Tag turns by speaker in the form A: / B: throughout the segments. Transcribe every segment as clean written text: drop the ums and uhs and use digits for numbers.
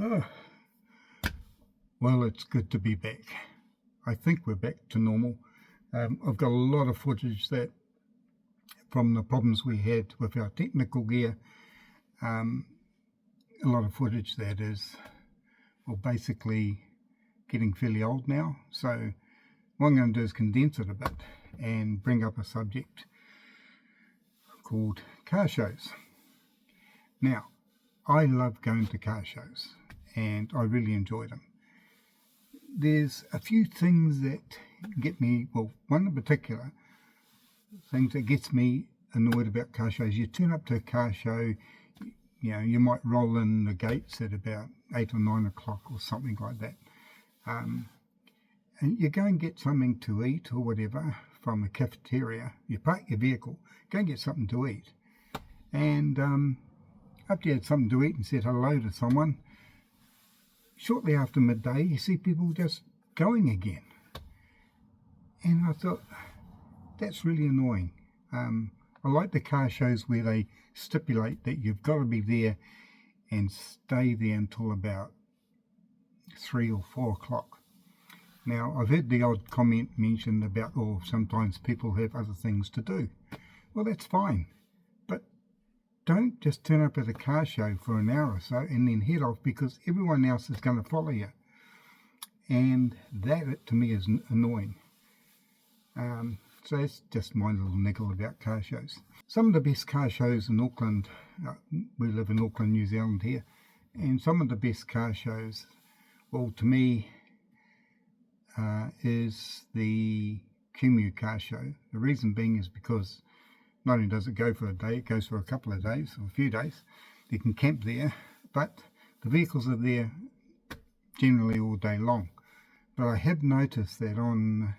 A: Oh, well, it's good to be back. I think we're back to normal. I've got a lot of footage that from the problems we had with our technical gear. A lot of footage that is, well, basically getting fairly old now. So what I'm going to do is condense it a bit and bring up a subject called car shows. Now, I love going to car shows and I really enjoy them. There's a few things that get me, well, one in particular, things that gets me annoyed about car shows. You turn up to a car show, you know, you might roll in the gates at about 8 or 9 o'clock or something like that. And you go and get something to eat or whatever from a cafeteria. You park your vehicle, go and get something to eat. And after you had something to eat and said hello to someone, shortly after midday, you see people just going again. And I thought, that's really annoying. I like the car shows where they stipulate that you've got to be there and stay there until about 3 or 4 o'clock. Now, I've heard the odd comment mentioned about, oh, sometimes people have other things to do. Well, that's fine. But don't just turn up at a car show for an hour or so and then head off, because everyone else is going to follow you. And that, to me, is annoying. So it's just my little niggle about car shows. Some of the best car shows in Auckland, we live in Auckland, New Zealand here, and some of the best car shows, well, to me, is the Kombi car show. The reason being is because not only does it go for a day, it goes for a couple of days or a few days. You can camp there, but the vehicles are there generally all day long. But I have noticed that on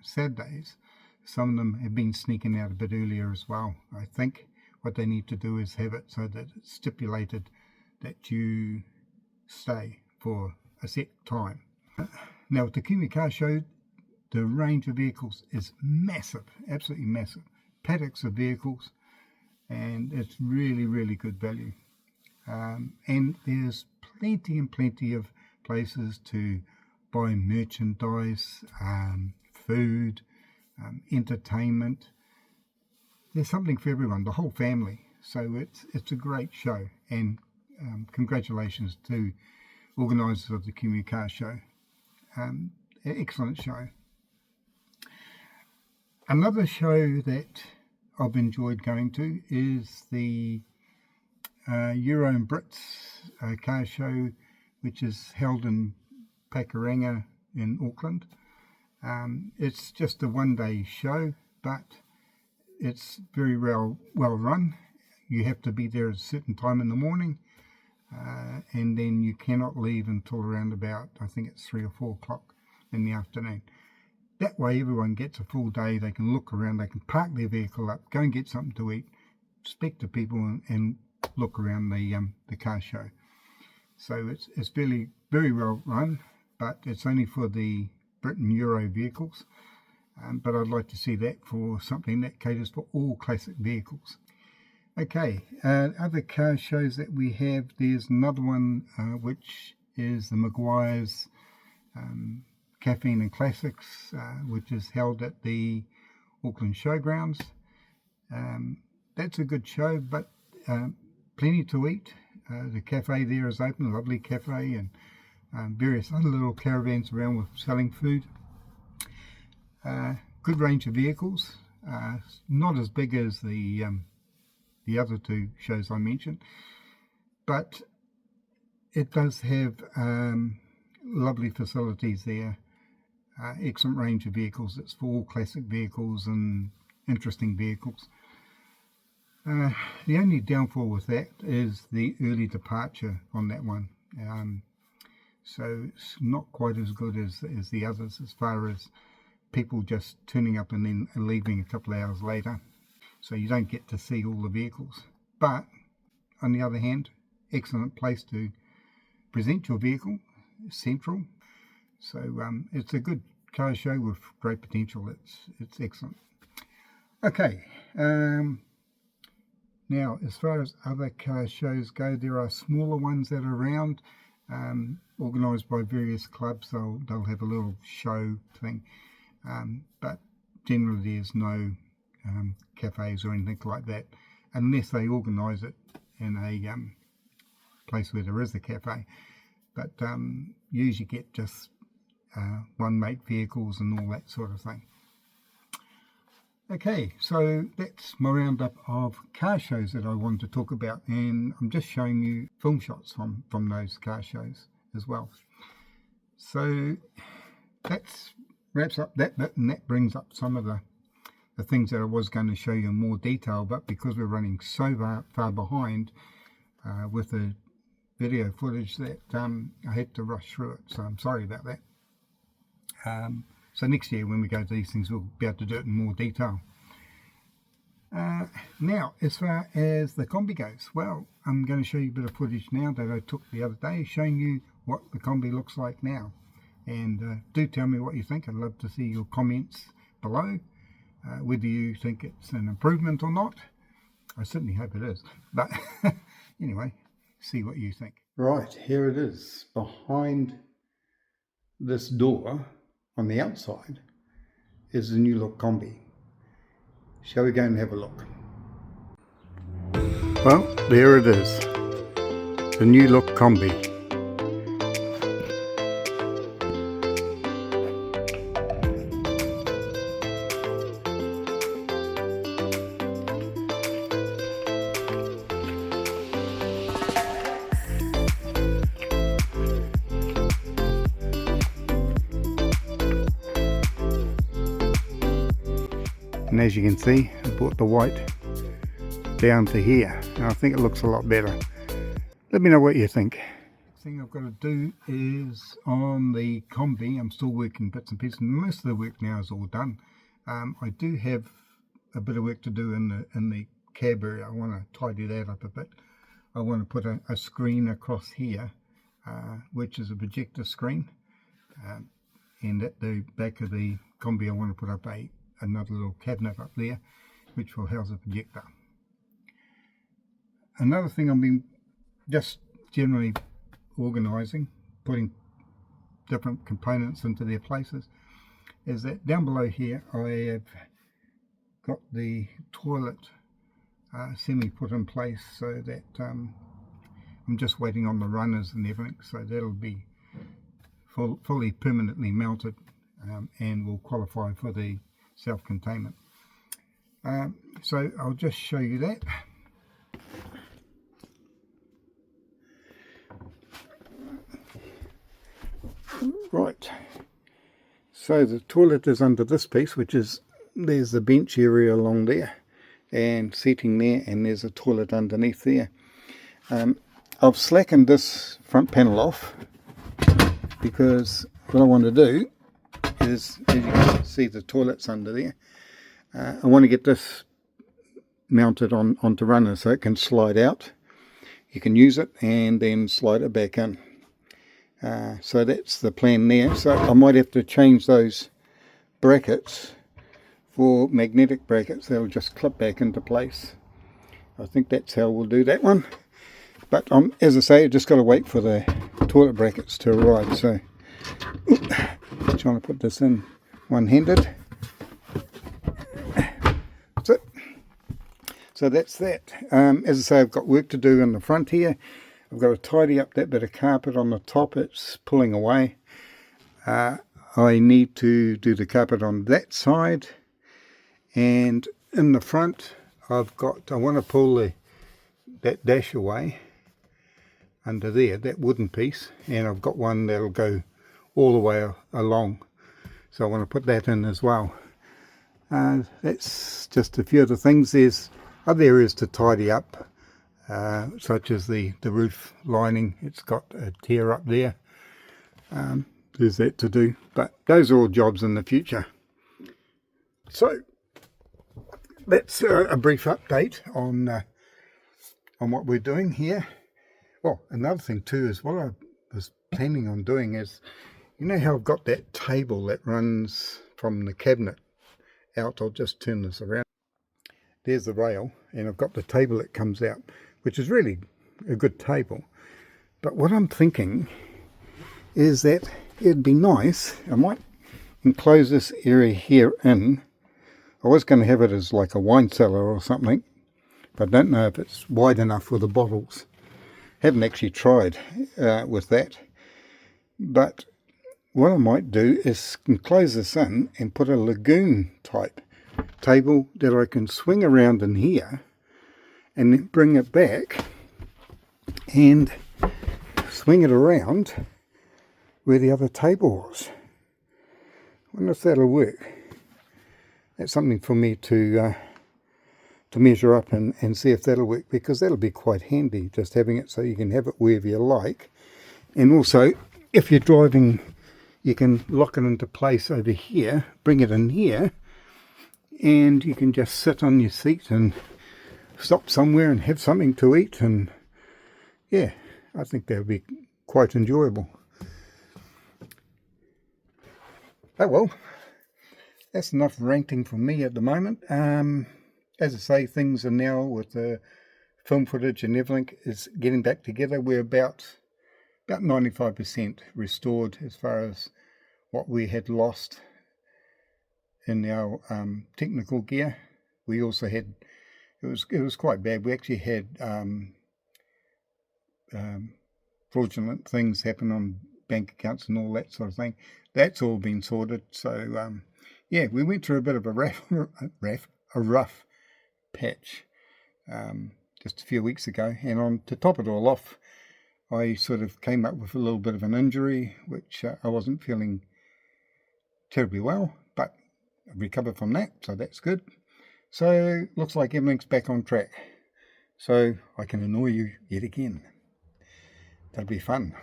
A: Saturdays, some of them have been sneaking out a bit earlier as well. I think what they need to do is have it so that it's stipulated that you stay for a set time. Now, with the Kombi car show, the range of vehicles is massive, absolutely massive. Paddocks of vehicles, and it's really, really good value. And there's plenty and plenty of places to buy merchandise, food, entertainment. There's something for everyone, the whole family. So it's a great show, and congratulations to organisers of the Kombi car show. Excellent show. Another show that I've enjoyed going to is the Euro and Brits car show, which is held in Pakuranga in Auckland. It's just a one-day show, but it's very well run. You have to be there at a certain time in the morning, and then you cannot leave until around about, I think it's 3 or 4 o'clock in the afternoon. That way everyone gets a full day. They can look around, they can park their vehicle up, go and get something to eat, speak to people, and look around the car show. So it's really very well run, but it's only for the Britain Euro vehicles. But I'd like to see that for something that caters for all classic vehicles. Okay, other car shows that we have, there's another one which is the Maguire's Caffeine and Classics, which is held at the Auckland Showgrounds. That's a good show, but plenty to eat. The cafe there is open, a lovely cafe, and various other little caravans around with selling food. Good range of vehicles, not as big as the other two shows I mentioned, but it does have lovely facilities there. Excellent range of vehicles. It's for all classic vehicles and interesting vehicles. The only downfall with that is the early departure on that one. So it's not quite as good as the others as far as people just turning up and then leaving a couple of hours later. So you don't get to see all the vehicles. But on the other hand, excellent place to present your vehicle, central. So it's a good car show with great potential. It's excellent. Okay, now as far as other car shows go, there are smaller ones that are around. organised by various clubs. They'll have a little show thing, but generally there's no cafes or anything like that, unless they organise it in a place where there is a cafe. But usually get just one-make vehicles and all that sort of thing. Okay, so that's my roundup of car shows that I wanted to talk about, and I'm just showing you film shots from those car shows as well. So that wraps up that bit, and that brings up some of the things that I was going to show you in more detail, but because we're running so far behind with the video footage that I had to rush through it, so I'm sorry about that. So next year when we go to these things, we'll be able to do it in more detail. Now, as far as the Kombi goes, well, I'm going to show you a bit of footage now that I took the other day, showing you what the Kombi looks like now. And do tell me what you think. I'd love to see your comments below, whether you think it's an improvement or not. I certainly hope it is. But anyway, see what you think. Right, here it is. Behind this door on the outside is the new look Kombi. Shall we go and have a look? Well, there it is, the new look Kombi. And as you can see, I brought the white down to here, and I think it looks a lot better. Let me know what you think. Next thing I've got to do is on the Kombi. I'm still working bits and pieces. Most of the work now is all done. I do have a bit of work to do in the cab area. I want to tidy that up a bit. I want to put a screen across here, which is a projector screen, and at the back of the Kombi I want to put up another little cabinet up there, which will house a projector. Another thing I've been just generally organising, putting different components into their places, is that down below here I have got the toilet semi put in place, so that I'm just waiting on the runners and everything, so that'll be fully permanently mounted and will qualify for the self-containment. So I'll just show you that. Right, so the toilet is under this piece, which is, there's the bench area along there and seating there, and there's a toilet underneath there. I've slackened this front panel off because what I want to do is, as you can see, the toilet's under there. I want to get this mounted onto runners so it can slide out. You can use it and then slide it back in. So that's the plan there. So I might have to change those brackets for magnetic brackets. They'll just clip back into place. I think that's how we'll do that one. But as I say, I just got to wait for the toilet brackets to arrive. So trying to put this in one-handed. That's it. So that's that. As I say, I've got work to do in the front here. I've got to tidy up that bit of carpet on the top. It's pulling away. I need to do the carpet on that side, and in the front I want to pull that dash away under there, that wooden piece, and I've got one that'll go all the way along, so I want to put that in as well. That's just a few of the things. There's other areas to tidy up, such as the roof lining. It's got a tear up there. There's that to do, but those are all jobs in the future. So that's a brief update on what we're doing here. Well, another thing too is what I was planning on doing is, you know how I've got that table that runs from the cabinet out. I'll just turn this around. There's the rail, and I've got the table that comes out, which is really a good table. But what I'm thinking is that it'd be nice, I might enclose this area here in. I was going to have it as like a wine cellar or something, but I don't know if it's wide enough for the bottles. Haven't actually tried with that, but what I might do is enclose this in and put a lagoon type table that I can swing around in here and then bring it back and swing it around where the other table was. I wonder if that'll work. That's something for me to measure up and see if that'll work, because that'll be quite handy, just having it so you can have it wherever you like. And also, if you're driving, you can lock it into place over here, bring it in here, and you can just sit on your seat and stop somewhere and have something to eat. And yeah, I think that would be quite enjoyable. Oh well, that's enough ranting from me at the moment. As I say, things are now, with the film footage and everything, is getting back together. We're about 95% restored as far as what we had lost in our technical gear. We also had, it was quite bad. We actually had fraudulent things happen on bank accounts and all that sort of thing. That's all been sorted. So yeah, we went through a bit of a rough patch just a few weeks ago, and on to top it all off, I sort of came up with a little bit of an injury, which I wasn't feeling terribly well, but I recovered from that, so that's good. So looks like everything's back on track, so I can annoy you yet again. That'll be fun.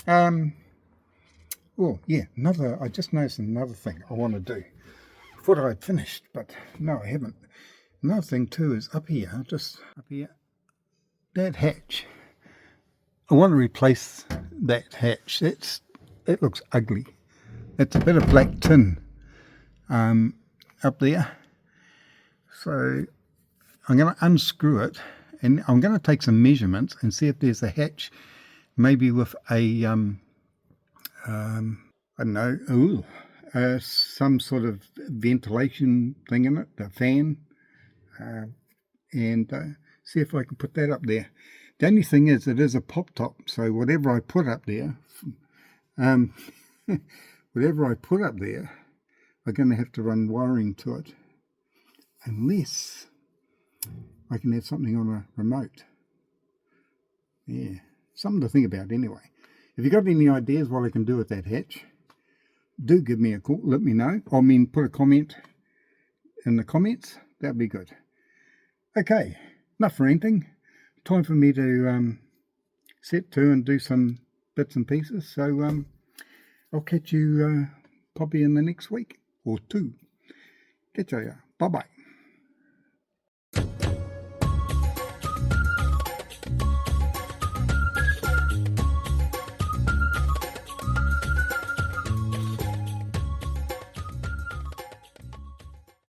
A: Oh yeah, I just noticed another thing I want to do. I thought I'd finished, but no, I haven't. Another thing too is up here, that hatch. I want to replace that hatch. It looks ugly. It's a bit of black tin up there. So I'm going to unscrew it, and I'm going to take some measurements and see if there's a hatch, maybe with a I don't know, some sort of ventilation thing in it, a fan, and see if I can put that up there. The only thing is, it is a pop top, so whatever I put up there, I'm going to have to run wiring to it, unless I can have something on a remote. Yeah, something to think about anyway. If you've got any ideas what I can do with that hatch, do give me a call, let me know. Put a comment in the comments, that'd be good. Okay, enough ranting. Time for me to set to and do some bits and pieces. So I'll catch you probably in the next week or two. Catch you. Bye-bye.